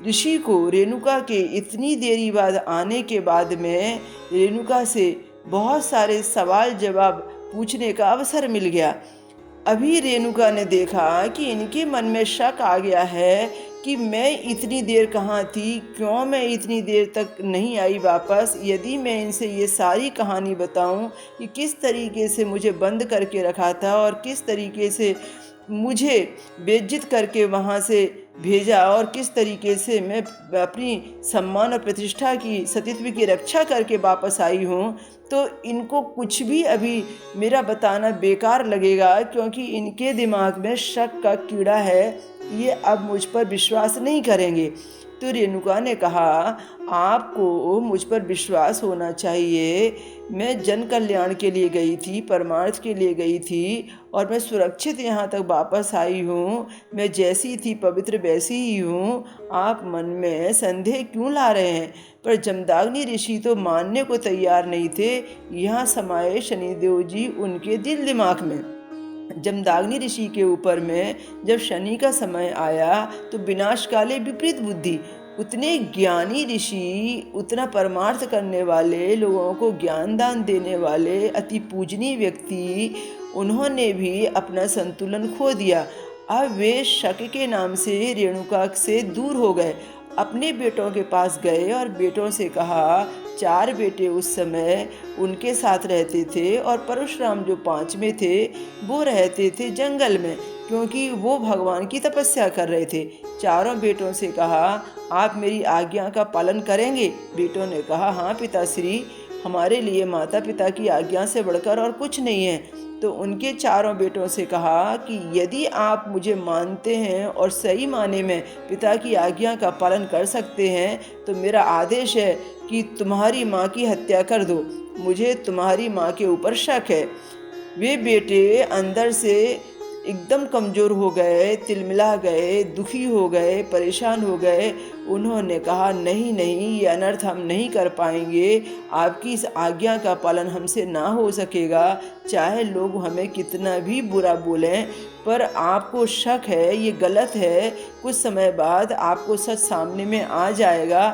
ऋषि को रेणुका के इतनी देरी बाद आने के बाद में रेणुका से बहुत सारे सवाल जवाब पूछने का अवसर मिल गया। अभी रेणुका ने देखा कि इनके मन में शक आ गया है कि मैं इतनी देर कहाँ थी, क्यों मैं इतनी देर तक नहीं आई वापस। यदि मैं इनसे ये सारी कहानी बताऊं कि किस तरीके से मुझे बंद करके रखा था और किस तरीके से मुझे बेइज्जत करके वहाँ से भेजा और किस तरीके से मैं अपनी सम्मान और प्रतिष्ठा की, सतीत्व की रक्षा करके वापस आई हूँ, तो इनको कुछ भी अभी मेरा बताना बेकार लगेगा, क्योंकि इनके दिमाग में शक का कीड़ा है। ये अब मुझ पर विश्वास नहीं करेंगे। तो रेणुका ने कहा आपको मुझ पर विश्वास होना चाहिए। मैं जन कल्याण के लिए गई थी, परमार्थ के लिए गई थी और मैं सुरक्षित यहाँ तक वापस आई हूँ। मैं जैसी थी पवित्र वैसी ही हूँ। आप मन में संदेह क्यों ला रहे हैं? पर जमदाग्नि ऋषि तो मानने को तैयार नहीं थे। यहाँ समाये शनिदेव जी उनके दिल दिमाग में। जमदाग्नि ऋषि के ऊपर में जब शनि का समय आया तो विनाश काले विपरीत बुद्धि। उतने ज्ञानी ऋषि, उतना परमार्थ करने वाले, लोगों को ज्ञान दान देने वाले अति पूजनीय व्यक्ति, उन्होंने भी अपना संतुलन खो दिया। अब वे शक के नाम से रेणुका से दूर हो गए। अपने बेटों के पास गए और बेटों से कहा, 4 बेटे उस समय उनके साथ रहते थे और परशुराम जो 5वें थे वो रहते थे जंगल में, क्योंकि वो भगवान की तपस्या कर रहे थे। चारों बेटों से कहा आप मेरी आज्ञा का पालन करेंगे? बेटों ने कहा हाँ पिताश्री, हमारे लिए माता पिता की आज्ञा से बढ़कर और कुछ नहीं है। तो उनके चारों बेटों से कहा कि यदि आप मुझे मानते हैं और सही माने में पिता की आज्ञा का पालन कर सकते हैं तो मेरा आदेश है कि तुम्हारी माँ की हत्या कर दो। मुझे तुम्हारी माँ के ऊपर शक है। वे बेटे अंदर से एकदम कमज़ोर हो गए, तिलमिला गए, दुखी हो गए, परेशान हो गए। उन्होंने कहा नहीं नहीं, ये अनर्थ हम नहीं कर पाएंगे। आपकी इस आज्ञा का पालन हमसे ना हो सकेगा, चाहे लोग हमें कितना भी बुरा बोलें। पर आपको शक है, ये गलत है। कुछ समय बाद आपको सच सामने में आ जाएगा।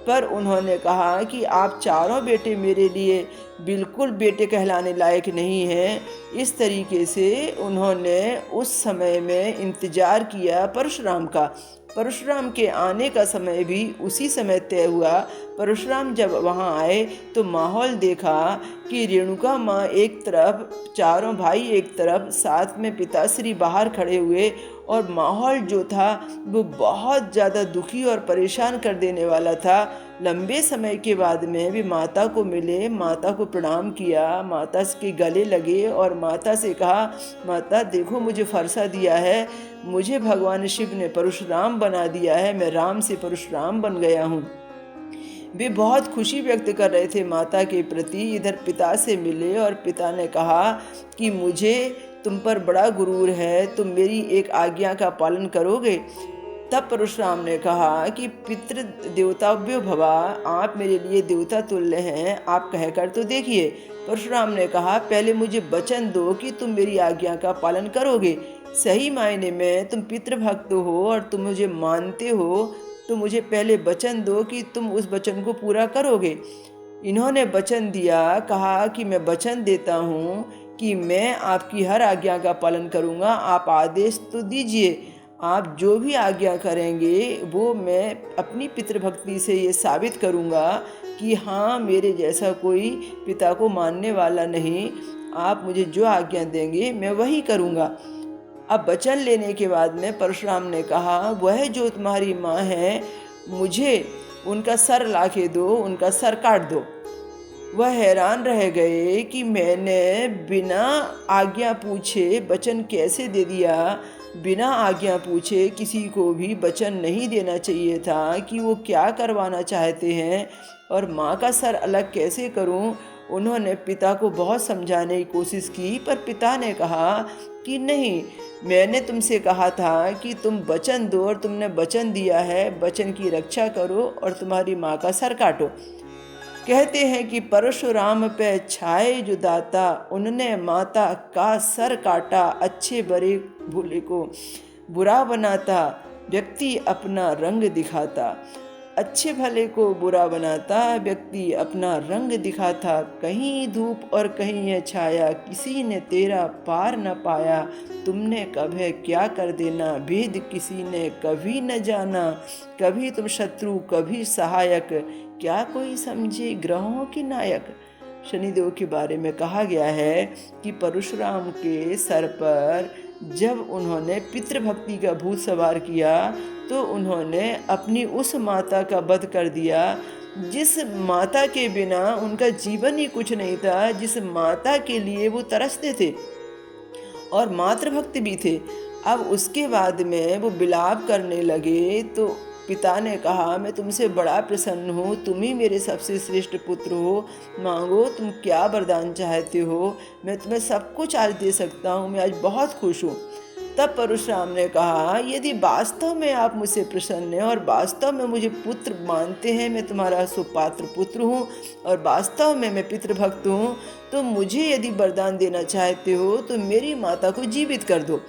पर उन्होंने कहा कि आप चारों बेटे मेरे लिए बिल्कुल बेटे कहलाने लायक नहीं हैं। इस तरीके से उन्होंने उस समय में इंतज़ार किया परशुराम का। परशुराम के आने का समय भी उसी समय तय हुआ। परशुराम जब वहाँ आए तो माहौल देखा कि रेणुका माँ एक तरफ, चारों भाई एक तरफ, साथ में पिताश्री बाहर खड़े हुए, और माहौल जो था वो बहुत ज़्यादा दुखी और परेशान कर देने वाला था। लंबे समय के बाद में भी माता को मिले, माता को प्रणाम किया, माता के गले लगे और माता से कहा, माता देखो मुझे फरसा दिया है, मुझे भगवान शिव ने परशुराम बना दिया है, मैं राम से परशुराम बन गया हूँ। वे बहुत खुशी व्यक्त कर रहे थे माता के प्रति। इधर पिता से मिले और पिता ने कहा कि मुझे तुम पर बड़ा गुरूर है, तुम मेरी एक आज्ञा का पालन करोगे? तब परशुराम ने कहा कि पितृ देवताभ्यो भवा, आप मेरे लिए देवता तुल्य हैं, आप कहकर तो देखिए। परशुराम ने कहा, पहले मुझे वचन दो कि तुम मेरी आज्ञा का पालन करोगे। सही मायने में तुम पितृभक्त हो और तुम मुझे मानते हो, तो मुझे पहले वचन दो कि तुम उस वचन को पूरा करोगे। इन्होंने वचन दिया, कहा कि मैं वचन देता हूँ कि मैं आपकी हर आज्ञा का पालन करूँगा, आप आदेश तो दीजिए, आप जो भी आज्ञा करेंगे वो मैं अपनी पितृभक्ति से ये साबित करूँगा कि हाँ, मेरे जैसा कोई पिता को मानने वाला नहीं, आप मुझे जो आज्ञा देंगे मैं वही करूँगा। अब वचन लेने के बाद में परशुराम ने कहा, वह जो तुम्हारी माँ है, मुझे उनका सर ला के दो, उनका सर काट दो। वह हैरान रह गए कि मैंने बिना आज्ञा पूछे वचन कैसे दे दिया। बिना आज्ञा पूछे किसी को भी वचन नहीं देना चाहिए था कि वो क्या करवाना चाहते हैं, और माँ का सर अलग कैसे करूं। उन्होंने पिता को बहुत समझाने की कोशिश की, पर पिता ने कहा कि नहीं, मैंने तुमसे कहा था कि तुम वचन दो और तुमने वचन दिया है, वचन की रक्षा करो और तुम्हारी माँ का सर काटो। कहते हैं कि परशुराम पे छाए जो दाता, उनने माता का सर काटा, अच्छे बड़े भूले को बुरा बनाता, व्यक्ति अपना रंग दिखाता। अच्छे भले को बुरा बनाता, व्यक्ति अपना रंग दिखाता। कहीं धूप और कहीं है छाया, किसी ने तेरा पार न पाया। तुमने कभी क्या कर देना, भेद किसी ने कभी न जाना। कभी तुम शत्रु कभी सहायक, क्या कोई समझे ग्रहों की नायक। शनिदेव के बारे में कहा गया है कि परशुराम के सर पर जब उन्होंने पितृभक्ति का भूत सवार किया तो उन्होंने अपनी उस माता का वध कर दिया, जिस माता के बिना उनका जीवन ही कुछ नहीं था, जिस माता के लिए वो तरसते थे और मातृभक्त भी थे। अब उसके बाद में वो विलाप करने लगे तो पिता ने कहा, मैं तुमसे बड़ा प्रसन्न हूँ, तुम ही मेरे सबसे श्रेष्ठ पुत्र हो, मांगो तुम क्या वरदान चाहते हो, मैं तुम्हें सब कुछ आज दे सकता हूँ, मैं आज बहुत खुश हूँ। तब परशुराम ने कहा, यदि वास्तव में आप मुझसे प्रसन्न हैं और वास्तव में मुझे पुत्र मानते हैं, मैं तुम्हारा सुपात्र पुत्र हूँ और वास्तव में मैं पितृभक्त हूँ, तो मुझे यदि वरदान देना चाहते हो तो मेरी माता को जीवित कर दो,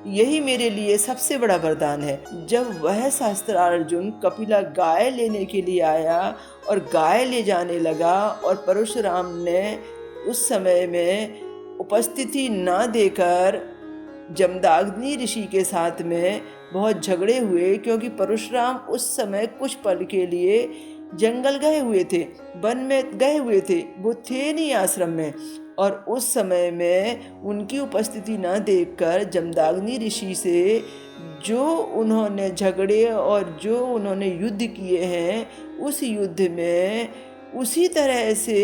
यही मेरे लिए सबसे बड़ा वरदान है। जब वह शास्त्रार्जुन कपिला गाय लेने के लिए आया और गाय ले जाने लगा और परशुराम ने उस समय में उपस्थिति न देकर जमदाग्नि ऋषि के साथ में बहुत झगड़े हुए, क्योंकि परशुराम उस समय कुछ पल के लिए जंगल गए हुए थे, वन में गए हुए थे, वो थे नहीं आश्रम में। और उस समय में उनकी उपस्थिति न देखकर जमदाग्नि ऋषि से जो उन्होंने झगड़े और जो उन्होंने युद्ध किए हैं, उस युद्ध में उसी तरह से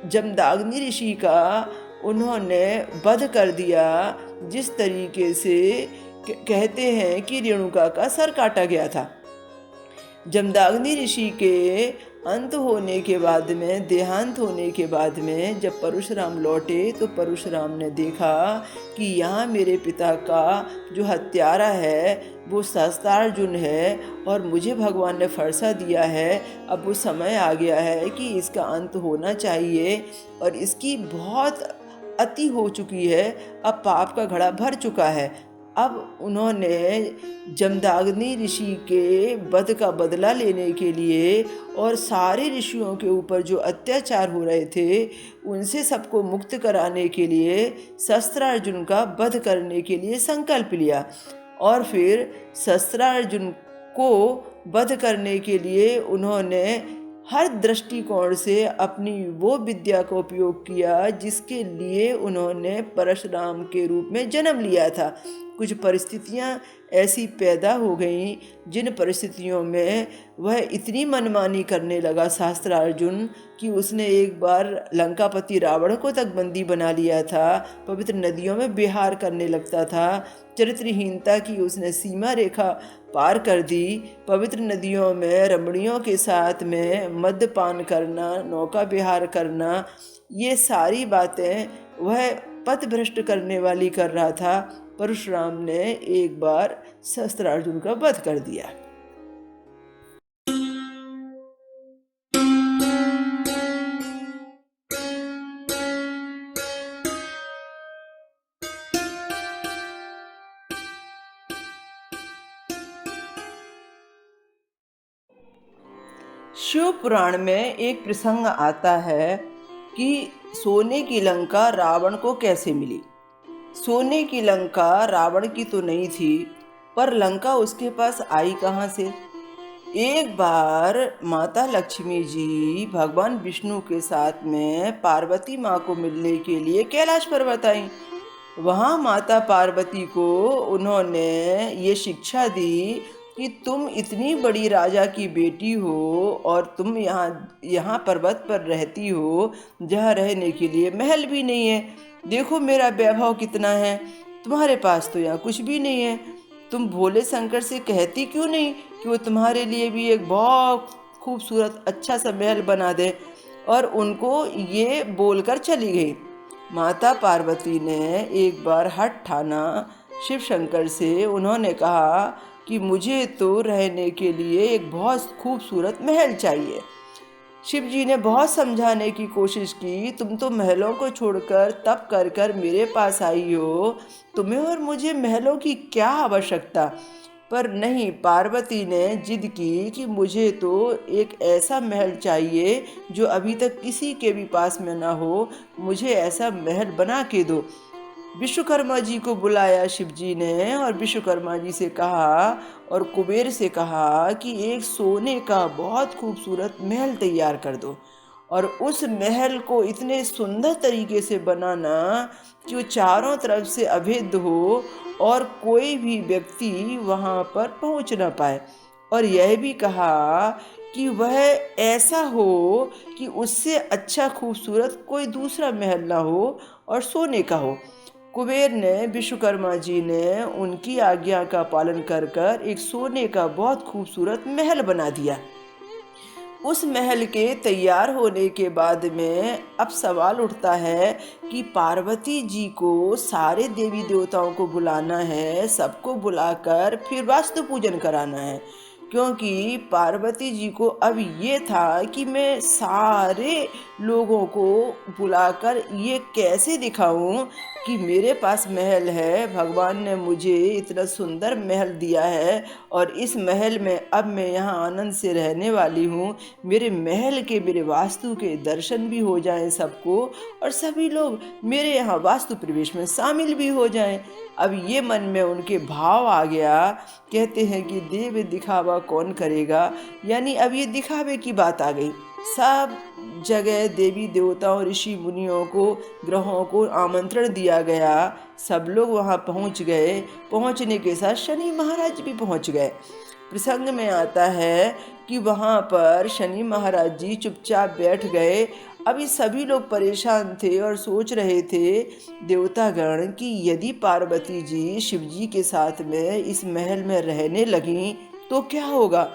जमदाग्नि ऋषि का उन्होंने वध कर दिया, जिस तरीके से कहते हैं कि रेणुका का सर काटा गया था। जमदाग्नि ऋषि के अंत होने के बाद में, देहांत होने के बाद में जब परशुराम लौटे तो परशुराम ने देखा कि यहाँ मेरे पिता का जो हत्यारा है वो शास्त्रार्जुन है और मुझे भगवान ने फरसा दिया है। अब वो समय आ गया है कि इसका अंत होना चाहिए और इसकी बहुत अति हो चुकी है, अब पाप का घड़ा भर चुका है। अब उन्होंने जमदाग्नि ऋषि के वध का बदला लेने के लिए और सारे ऋषियों के ऊपर जो अत्याचार हो रहे थे उनसे सबको मुक्त कराने के लिए शस्त्रार्जुन का वध करने के लिए संकल्प लिया। और फिर शस्त्रार्जुन को वध करने के लिए उन्होंने हर दृष्टिकोण से अपनी वो विद्या का उपयोग किया जिसके लिए उन्होंने परशुराम के रूप में जन्म लिया था। कुछ परिस्थितियां ऐसी पैदा हो गईं जिन परिस्थितियों में वह इतनी मनमानी करने लगा शस्त्रार्जुन कि उसने एक बार लंकापति रावण को तक बंदी बना लिया था, पवित्र नदियों में विहार करने लगता था, चरित्रहीनता की उसने सीमा रेखा पार कर दी, पवित्र नदियों में रमणियों के साथ में मद्यपान करना, नौका विहार करना, ये सारी बातें वह पथभ्रष्ट करने वाली कर रहा था। परशुराम ने एक बार शस्त्रार्जुन का वध कर दिया। शिव पुराण में एक प्रसंग आता है कि सोने की लंका रावण को कैसे मिली। सोने की लंका रावण की तो नहीं थी, पर लंका उसके पास आई कहाँ से। एक बार माता लक्ष्मी जी भगवान विष्णु के साथ में पार्वती माँ को मिलने के लिए कैलाश पर्वत आई। वहाँ माता पार्वती को उन्होंने ये शिक्षा दी कि तुम इतनी बड़ी राजा की बेटी हो और तुम यहाँ पर्वत पर रहती हो जहाँ रहने के लिए महल भी नहीं है। देखो मेरा वैभव कितना है, तुम्हारे पास तो यहाँ कुछ भी नहीं है। तुम भोले शंकर से कहती क्यों नहीं कि वो तुम्हारे लिए भी एक बहुत खूबसूरत अच्छा सा महल बना दे। और उनको ये बोलकर चली गई। माता पार्वती ने एक बार हठ ठाना शिव शंकर से। उन्होंने कहा कि मुझे तो रहने के लिए एक बहुत खूबसूरत महल चाहिए। शिव जी ने बहुत समझाने की कोशिश की, तुम तो महलों को छोड़कर तप कर कर मेरे पास आई हो, तुम्हें और मुझे महलों की क्या आवश्यकता। पर नहीं, पार्वती ने जिद की कि मुझे तो एक ऐसा महल चाहिए जो अभी तक किसी के भी पास में ना हो, मुझे ऐसा महल बना के दो। विश्वकर्मा जी को बुलाया शिव जी ने और विश्वकर्मा जी से कहा और कुबेर से कहा कि एक सोने का बहुत खूबसूरत महल तैयार कर दो और उस महल को इतने सुंदर तरीके से बनाना कि वो चारों तरफ से अभेद्य हो और कोई भी व्यक्ति वहाँ पर पहुँच ना पाए। और यह भी कहा कि वह ऐसा हो कि उससे अच्छा खूबसूरत कोई दूसरा महल ना हो और सोने का हो। कुबेर ने विश्वकर्मा जी ने उनकी आज्ञा का पालन कर कर एक सोने का बहुत खूबसूरत महल बना दिया। उस महल के तैयार होने के बाद में अब सवाल उठता है कि पार्वती जी को सारे देवी देवताओं को बुलाना है, सबको बुलाकर फिर वास्तु पूजन कराना है, क्योंकि पार्वती जी को अब ये था कि मैं सारे लोगों को बुलाकर ये कैसे दिखाऊं कि मेरे पास महल है, भगवान ने मुझे इतना सुंदर महल दिया है और इस महल में अब मैं यहाँ आनंद से रहने वाली हूँ। मेरे महल के, मेरे वास्तु के दर्शन भी हो जाएं सबको और सभी लोग मेरे यहाँ वास्तु प्रवेश में शामिल भी हो जाएं। अब ये मन में उनके भाव आ गया। कहते हैं कि देव दिखावा कौन करेगा, यानी अब ये दिखावे की बात आ गई। सब जगह देवी देवताओं, ऋषि मुनियों को, ग्रहों को आमंत्रण दिया गया। सब लोग वहाँ पहुँच गए। पहुँचने के साथ शनि महाराज भी पहुँच गए। प्रसंग में आता है कि वहाँ पर शनि महाराज जी चुपचाप बैठ गए। अभी सभी लोग परेशान थे और सोच रहे थे देवतागण कि यदि पार्वती जी शिव जी के साथ में इस महल में रहने लगीं तो क्या होगा।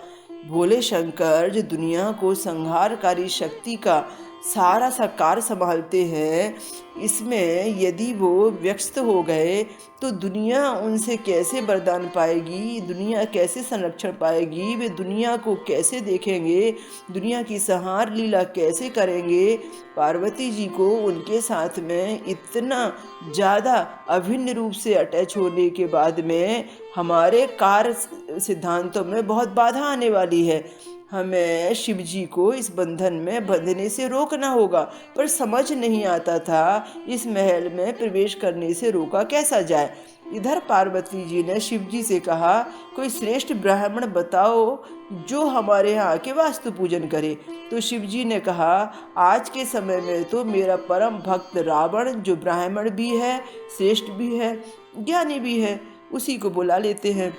भोले शंकर जो दुनिया को संहारकारी शक्ति का सारा सा कार्य संभालते हैं, इसमें यदि वो व्यस्त हो गए तो दुनिया उनसे कैसे वरदान पाएगी, दुनिया कैसे संरक्षण पाएगी, वे दुनिया को कैसे देखेंगे, दुनिया की संहार लीला कैसे करेंगे। पार्वती जी को उनके साथ में इतना ज़्यादा अभिन्न रूप से अटैच होने के बाद में हमारे कार्य सिद्धांतों में बहुत बाधा आने वाली है। हमें शिव जी को इस बंधन में बंधने से रोकना होगा, पर समझ नहीं आता था इस महल में प्रवेश करने से रोका कैसा जाए। इधर पार्वती जी ने शिव जी से कहा, कोई श्रेष्ठ ब्राह्मण बताओ जो हमारे यहाँ आके वास्तु पूजन करे। तो शिव जी ने कहा, आज के समय में तो मेरा परम भक्त रावण, जो ब्राह्मण भी है, श्रेष्ठ भी है, ज्ञानी भी है, उसी को बुला लेते हैं,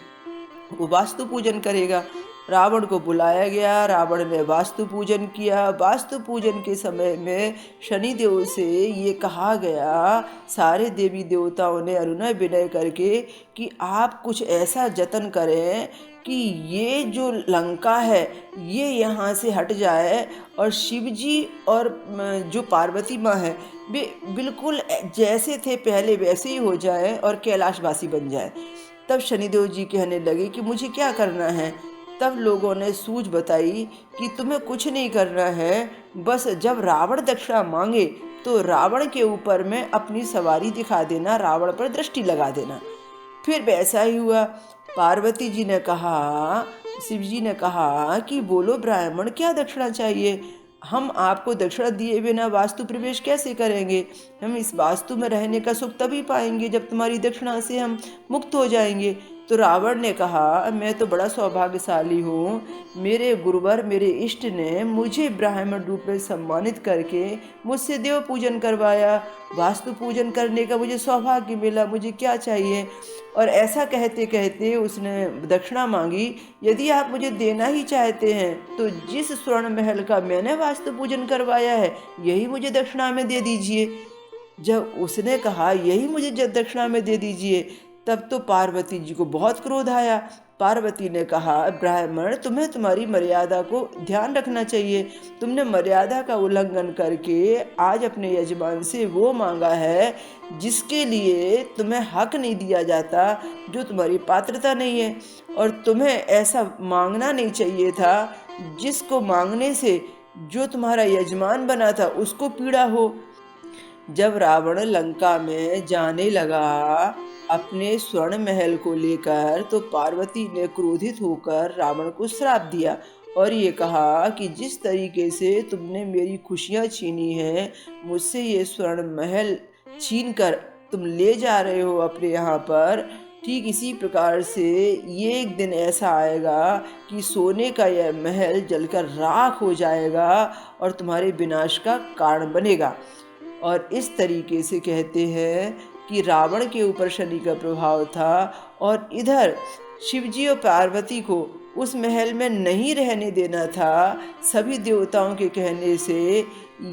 वो वास्तु पूजन करेगा। रावण को बुलाया गया, रावण ने वास्तु पूजन किया। वास्तु पूजन के समय में शनिदेव से ये कहा गया, सारे देवी देवताओं ने अनुनय विनय करके, कि आप कुछ ऐसा जतन करें कि ये जो लंका है ये यहाँ से हट जाए और शिव जी और जो पार्वती माँ है वे बिल्कुल जैसे थे पहले वैसे ही हो जाए और कैलाशवासी बन जाए। तब शनिदेव जी कहने लगे कि मुझे क्या करना है। तब लोगों ने सूझ बताई कि तुम्हें कुछ नहीं करना है, बस जब रावण दक्षिणा मांगे तो रावण के ऊपर में अपनी सवारी दिखा देना, रावण पर दृष्टि लगा देना। फिर वैसा ही हुआ। पार्वती जी ने कहा, शिव जी ने कहा कि बोलो ब्राह्मण, क्या दक्षिणा चाहिए, हम आपको दक्षिणा दिए बिना वास्तु प्रवेश कैसे करेंगे। हम इस वास्तु में रहने का सुख तभी पाएंगे जब तुम्हारी दक्षिणा से हम मुक्त हो जाएंगे। तो रावण ने कहा, मैं तो बड़ा सौभाग्यशाली हूँ, मेरे गुरुवर मेरे इष्ट ने मुझे ब्राह्मण रूप में सम्मानित करके मुझसे देव पूजन करवाया, वास्तु पूजन करने का मुझे सौभाग्य मिला, मुझे क्या चाहिए। और ऐसा कहते कहते उसने दक्षिणा मांगी, यदि आप मुझे देना ही चाहते हैं तो जिस स्वर्ण महल का मैंने वास्तु पूजन करवाया है यही मुझे दक्षिणा में दे दीजिए। जब उसने कहा यही मुझे दक्षिणा में दे दीजिए, तब तो पार्वती जी को बहुत क्रोध आया। पार्वती ने कहा, ब्राह्मण, तुम्हें तुम्हारी मर्यादा को ध्यान रखना चाहिए, तुमने मर्यादा का उल्लंघन करके आज अपने यजमान से वो मांगा है जिसके लिए तुम्हें हक नहीं दिया जाता, जो तुम्हारी पात्रता नहीं है। और तुम्हें ऐसा मांगना नहीं चाहिए था जिसको मांगने से जो तुम्हारा यजमान बना था उसको पीड़ा हो। जब रावण लंका में जाने लगा अपने स्वर्ण महल को लेकर, तो पार्वती ने क्रोधित होकर रावण को श्राप दिया और ये कहा कि जिस तरीके से तुमने मेरी खुशियाँ छीनी हैं, मुझसे ये स्वर्ण महल छीन कर तुम ले जा रहे हो अपने यहाँ पर, ठीक इसी प्रकार से ये एक दिन ऐसा आएगा कि सोने का यह महल जलकर राख हो जाएगा और तुम्हारे विनाश का कारण बनेगा। और इस तरीके से कहते हैं कि रावण के ऊपर शनि का प्रभाव था और इधर शिवजी और पार्वती को उस महल में नहीं रहने देना था। सभी देवताओं के कहने से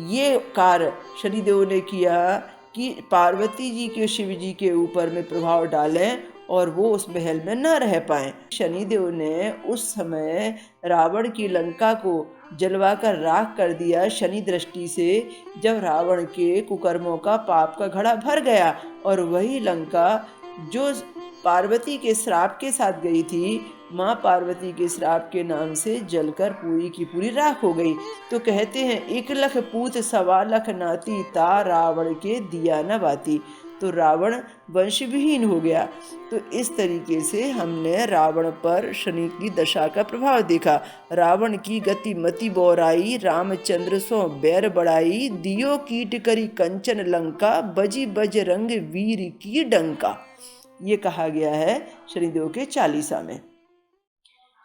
ये कार्य शनिदेव ने किया कि पार्वती जी के शिव जी के ऊपर में प्रभाव डालें और वो उस महल में न रह पाएं। शनिदेव ने उस समय रावण की लंका को जलवाकर राख कर दिया शनि दृष्टि से, जब रावण के कुकर्मों का पाप का घड़ा भर गया और वही लंका जो पार्वती के श्राप के साथ गई थी, माँ पार्वती के श्राप के नाम से जलकर पूरी की पूरी राख हो गई। तो कहते हैं, 1 लाख पूत 1.25 लाख नाती, ता रावण के दिया न बाती। तो रावण वंश विहीन हो गया। तो इस तरीके से हमने रावण पर शनि की दशा का प्रभाव देखा। रावण की गति मति बोराई, रामचंद्र सो बैर बढ़ाई, दियो कीट करी कंचन लंका, बजी बजरंग वीर की डंका। ये कहा गया है शनिदेव के 40 में।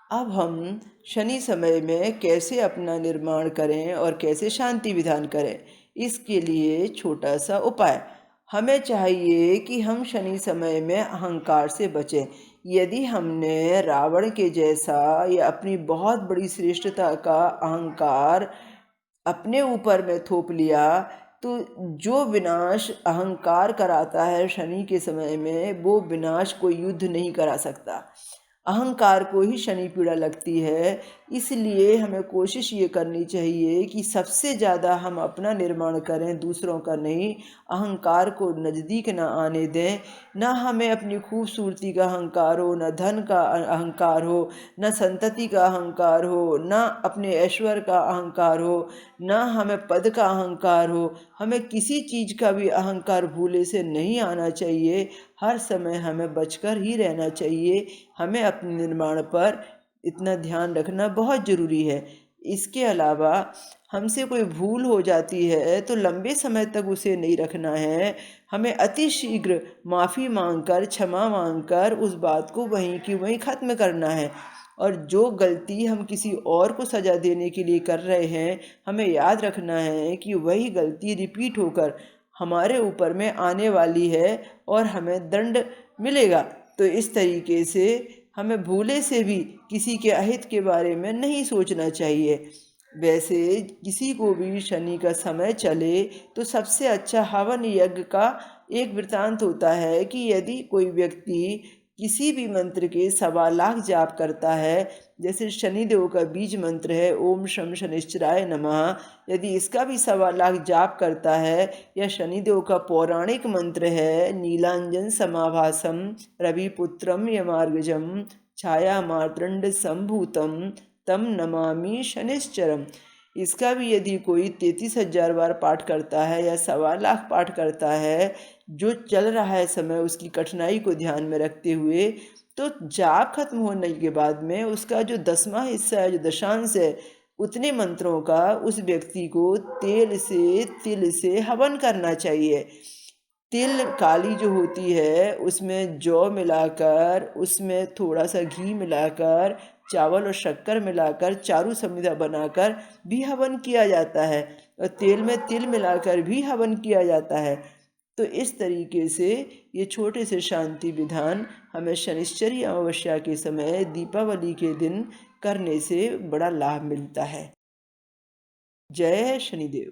अब हम शनि समय में कैसे अपना निर्माण करें और कैसे शांति विधान करें, इसके लिए छोटा सा उपाय। हमें चाहिए कि हम शनि समय में अहंकार से बचें। यदि हमने रावण के जैसा या अपनी बहुत बड़ी श्रेष्ठता का अहंकार अपने ऊपर में थोप लिया, तो जो विनाश अहंकार कराता है शनि के समय में, वो विनाश कोई युद्ध नहीं करा सकता। अहंकार को ही शनि पीड़ा लगती है। इसलिए हमें कोशिश ये करनी चाहिए कि सबसे ज़्यादा हम अपना निर्माण करें, दूसरों का नहीं। अहंकार को नज़दीक न आने दें। न हमें अपनी खूबसूरती का अहंकार हो, न धन का अहंकार हो, न संतति का अहंकार हो, न अपने ऐश्वर्य का अहंकार हो, न हमें पद का अहंकार हो। हमें किसी चीज़ का भी अहंकार भूले से नहीं आना चाहिए। हर समय हमें बचकर ही रहना चाहिए। हमें अपने निर्माण पर इतना ध्यान रखना बहुत ज़रूरी है। इसके अलावा हमसे कोई भूल हो जाती है तो लंबे समय तक उसे नहीं रखना है। हमें अति शीघ्र माफ़ी मांगकर, क्षमा मांगकर उस बात को वहीं की वहीं ख़त्म करना है। और जो गलती हम किसी और को सज़ा देने के लिए कर रहे हैं, हमें याद रखना है कि वही गलती रिपीट होकर हमारे ऊपर में आने वाली है और हमें दंड मिलेगा। तो इस तरीके से हमें भूले से भी किसी के अहित के बारे में नहीं सोचना चाहिए। वैसे किसी को भी शनि का समय चले तो सबसे अच्छा हवन यज्ञ का एक वृतांत होता है कि यदि कोई व्यक्ति किसी भी मंत्र के 1.25 लाख जाप करता है, जैसे शनिदेव का बीज मंत्र है ओम शम शनिश्चराय नमः, यदि इसका भी 1.25 लाख जाप करता है, या शनिदेव का पौराणिक मंत्र है नीलांजन समाभासम रविपुत्रम यमार्गजम छाया मार्तंड संभूतम तम नमामि शनिश्चरम, इसका भी यदि कोई 33,000 बार पाठ करता है या 1.25 लाख पाठ करता है, जो चल रहा है समय उसकी कठिनाई को ध्यान में रखते हुए, तो जाप खत्म होने के बाद में उसका जो 10वां हिस्सा है, जो दशांश है, उतने मंत्रों का उस व्यक्ति को तिल से हवन करना चाहिए। तिल काली जो होती है उसमें जौ मिलाकर, उसमें थोड़ा सा घी मिलाकर, चावल और शक्कर मिलाकर चारू समिधा बनाकर भी हवन किया जाता है, और तेल में तिल मिलाकर भी हवन किया जाता है। तो इस तरीके से ये छोटे से शांति विधान हमें शनिश्चरी अमावस्या के समय दीपावली के दिन करने से बड़ा लाभ मिलता है। जय शनिदेव।